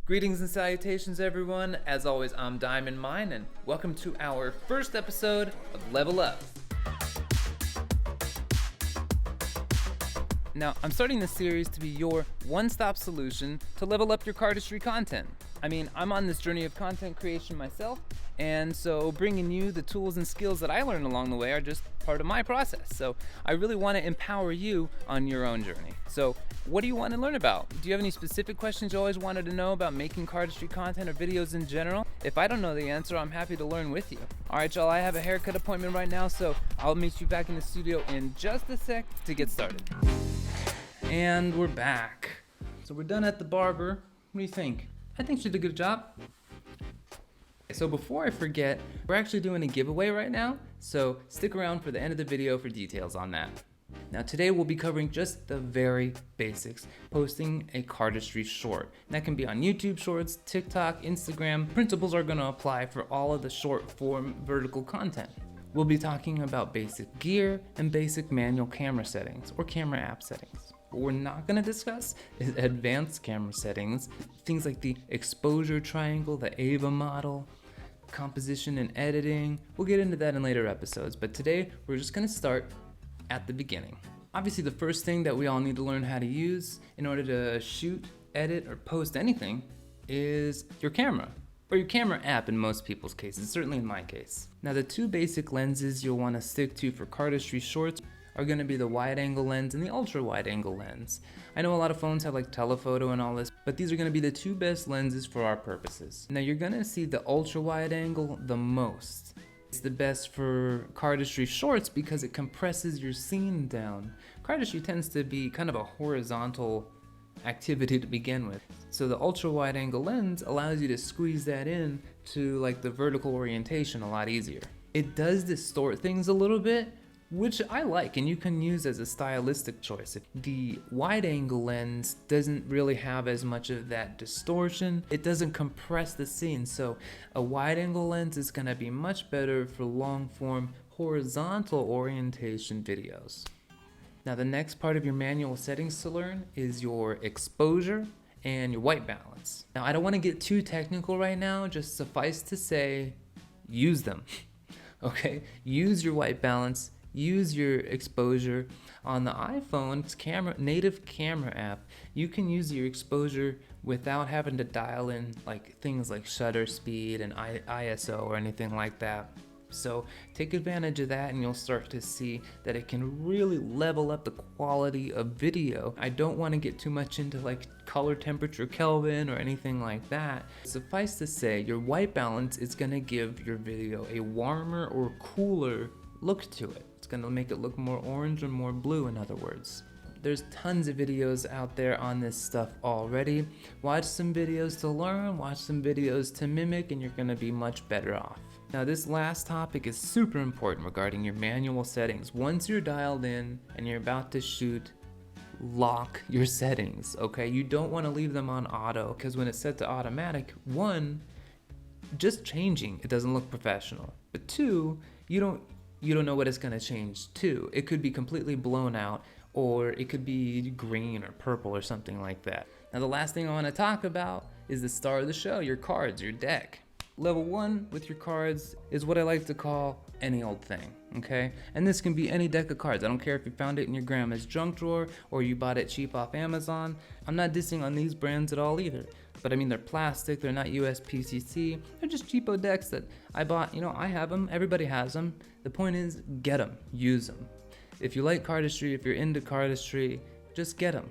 Greetings and salutations, everyone. As always, I'm Diamond Mine, and welcome to our first episode of Level Up. Now, I'm starting this series to be your one-stop solution to level up your cardistry content. I mean, I'm on this journey of content creation myself, and so bringing you the tools and skills that I learned along the way are just part of my process. So I really want to empower you on your own journey. So what do you want to learn about? Do you have any specific questions you always wanted to know about making cardistry content or videos in general? If I don't know the answer, I'm happy to learn with you. All right, y'all, I have a haircut appointment right now, so I'll meet you back in the studio in just a sec to get started. And we're back. So we're done at the barber. What do you think? I think she did a good job. So before I forget, we're actually doing a giveaway right now, so stick around for the end of the video for details on that. Now today we'll be covering just the very basics, posting a cardistry short. And that can be on YouTube Shorts, TikTok, Instagram. Principles are going to apply for all of the short form vertical content. We'll be talking about basic gear and basic manual camera settings or camera app settings. What we're not going to discuss is advanced camera settings, things like the exposure triangle, the AVA model, composition and editing. We'll get into that in later episodes, but today we're just going to start at the beginning. Obviously, the first thing that we all need to learn how to use in order to shoot, edit, or post anything is your camera, or your camera app in most people's cases, certainly in my case. Now, the two basic lenses you'll want to stick to for cardistry shorts are going to be the wide angle lens and the ultra wide angle lens. I know a lot of phones have like telephoto and all this, but these are going to be the two best lenses for our purposes. Now you're going to see the ultra wide angle the most. It's the best for cardistry shorts because it compresses your scene down. Cardistry tends to be kind of a horizontal activity to begin with. So the ultra wide angle lens allows you to squeeze that in to like the vertical orientation a lot easier. It does distort things a little bit, which I like, and you can use as a stylistic choice. The wide angle lens doesn't really have as much of that distortion. It doesn't compress the scene, so a wide angle lens is going to be much better for long form horizontal orientation videos. Now the next part of your manual settings to learn is your exposure and your white balance. Now I don't want to get too technical right now, just suffice to say, use them. Okay, use your white balance. Use your exposure. On the iPhone's native camera app, you can use your exposure without having to dial in like things like shutter speed and ISO or anything like that. So take advantage of that and you'll start to see that it can really level up the quality of video. I don't want to get too much into like color temperature Kelvin or anything like that. Suffice to say, your white balance is going to give your video a warmer or cooler look to it. It's going to make it look more orange or more blue, in other words. There's tons of videos out there on this stuff already. Watch some videos to learn, watch some videos to mimic, and you're going to be much better off. Now this last topic is super important regarding your manual settings. Once you're dialed in and you're about to shoot, lock your settings, okay? You don't want to leave them on auto, because when it's set to automatic, one, just changing, it doesn't look professional. But two, you don't know what it's going to change to. It could be completely blown out, or it could be green or purple or something like that. Now the last thing I want to talk about is the star of the show, your cards, your deck. Level 1 with your cards is what I like to call any old thing, okay? And this can be any deck of cards. I don't care if you found it in your grandma's junk drawer or you bought it cheap off Amazon. I'm not dissing on these brands at all either. But I mean, they're plastic, they're not USPCC, they're just cheapo decks that I bought. You know, I have them, everybody has them. The point is, get them, use them. If you like cardistry, if you're into cardistry, just get them.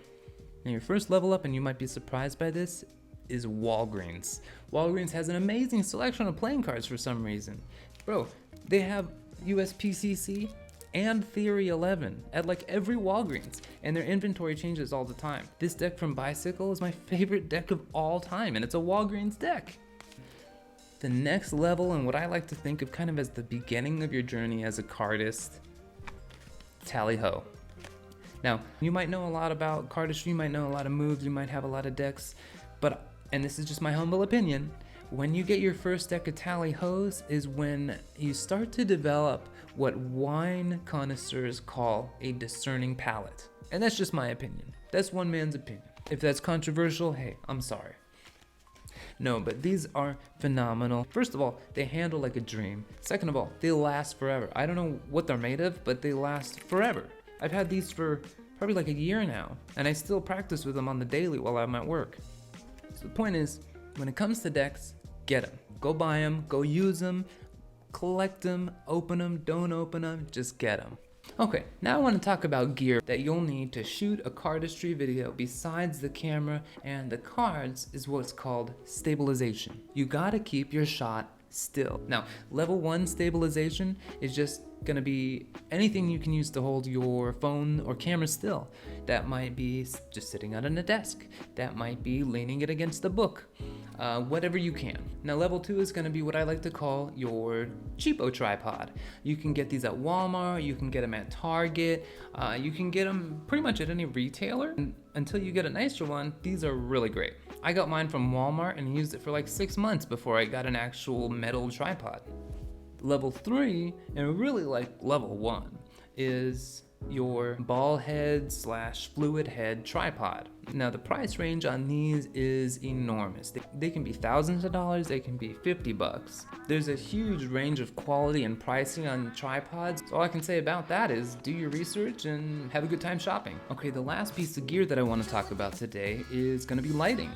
Now your first level up, and you might be surprised by this, is Walgreens. Walgreens has an amazing selection of playing cards for some reason. Bro, they have USPCC and Theory 11 at like every Walgreens, and their inventory changes all the time. This deck from Bicycle is my favorite deck of all time, and it's a Walgreens deck. The next level, and what I like to think of kind of as the beginning of your journey as a cardist, tally-ho. Now, you might know a lot about cardistry, you might know a lot of moves, you might have a lot of decks, but, and this is just my humble opinion, when you get your first deck of tally-hos is when you start to develop what wine connoisseurs call a discerning palate. And that's just my opinion. That's one man's opinion. If that's controversial, hey, I'm sorry. No, but these are phenomenal. First of all, they handle like a dream. Second of all, they last forever. I don't know what they're made of, but they last forever. I've had these for probably like a year now, and I still practice with them on the daily while I'm at work. So the point is, when it comes to decks, get them. Go buy them, go use them, collect them, open them, don't open them, just get them. Okay, now I want to talk about gear that you'll need to shoot a cardistry video besides the camera and the cards is what's called stabilization. You gotta keep your shot still. Now, level 1 stabilization is just gonna be anything you can use to hold your phone or camera still. That might be just sitting on a desk. That might be leaning it against a book. Whatever you can. Now, level 2 is gonna be what I like to call your cheapo tripod. You can get these at Walmart, you can get them at Target, you can get them pretty much at any retailer. And until you get a nicer one, these are really great. I got mine from Walmart and used it for like 6 months before I got an actual metal tripod. Level 3, and really like level 1, is your ball head / fluid head tripod. Now the price range on these is enormous. They can be thousands of dollars, they can be $50. There's a huge range of quality and pricing on tripods. So all I can say about that is do your research and have a good time shopping. Okay, the last piece of gear that I want to talk about today is going to be lighting.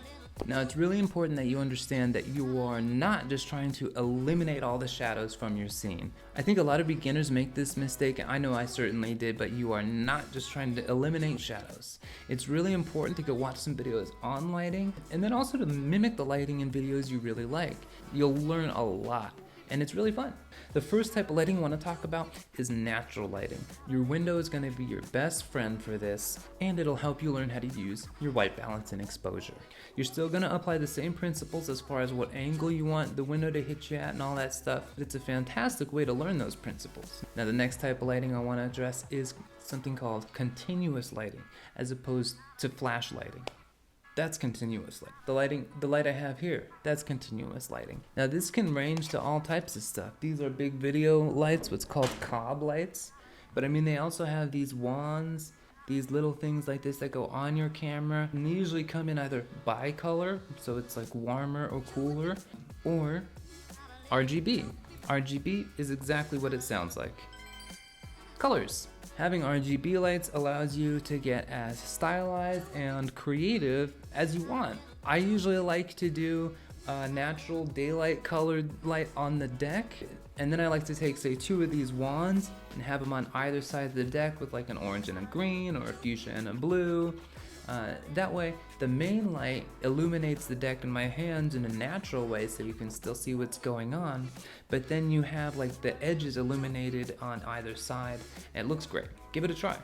Now, it's really important that you understand that you are not just trying to eliminate all the shadows from your scene. I think a lot of beginners make this mistake, and I know I certainly did, but you are not just trying to eliminate shadows. It's really important to go watch some videos on lighting, and then also to mimic the lighting in videos you really like. You'll learn a lot, and it's really fun. The first type of lighting I want to talk about is natural lighting. Your window is going to be your best friend for this, and it'll help you learn how to use your white balance and exposure. You're still going to apply the same principles as far as what angle you want the window to hit you at and all that stuff, but it's a fantastic way to learn those principles. Now, the next type of lighting I want to address is something called continuous lighting, as opposed to flash lighting. That's continuous light. The light I have here, that's continuous lighting. Now this can range to all types of stuff. These are big video lights, what's called cob lights. But I mean, they also have these wands, these little things like this that go on your camera. And they usually come in either bicolor, so it's like warmer or cooler, or RGB. RGB is exactly what it sounds like. Colors. Having RGB lights allows you to get as stylized and creative as you want. I usually like to do a natural daylight colored light on the deck, and then I like to take, say, 2 of these wands and have them on either side of the deck with like an orange and a green or a fuchsia and a blue. That way, the main light illuminates the deck in my hands in a natural way so you can still see what's going on, but then you have like the edges illuminated on either side, and it looks great. Give it a try.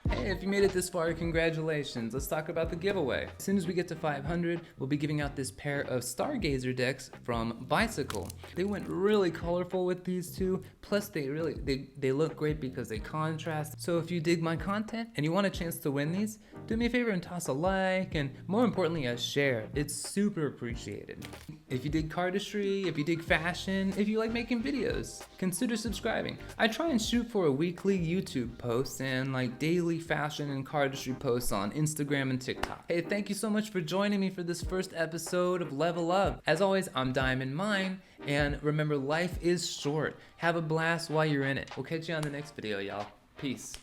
Hey, if you made it this far, congratulations. Let's talk about the giveaway. As soon as we get to 500, we'll be giving out this pair of Stargazer decks from Bicycle. They went really colorful with these two, plus they look great because they contrast. So if you dig my content and you want a chance to win these, do me a favor and toss a like, and more importantly, a share. It's super appreciated. If you dig cardistry, if you dig fashion, if you like making videos, consider subscribing. I try and shoot for a weekly YouTube post and like daily fashion and cardistry posts on Instagram and TikTok. Hey, thank you so much for joining me for this first episode of Level Up. As always, I'm Diamond Mine, and remember, life is short. Have a blast while you're in it. We'll catch you on the next video, y'all. Peace.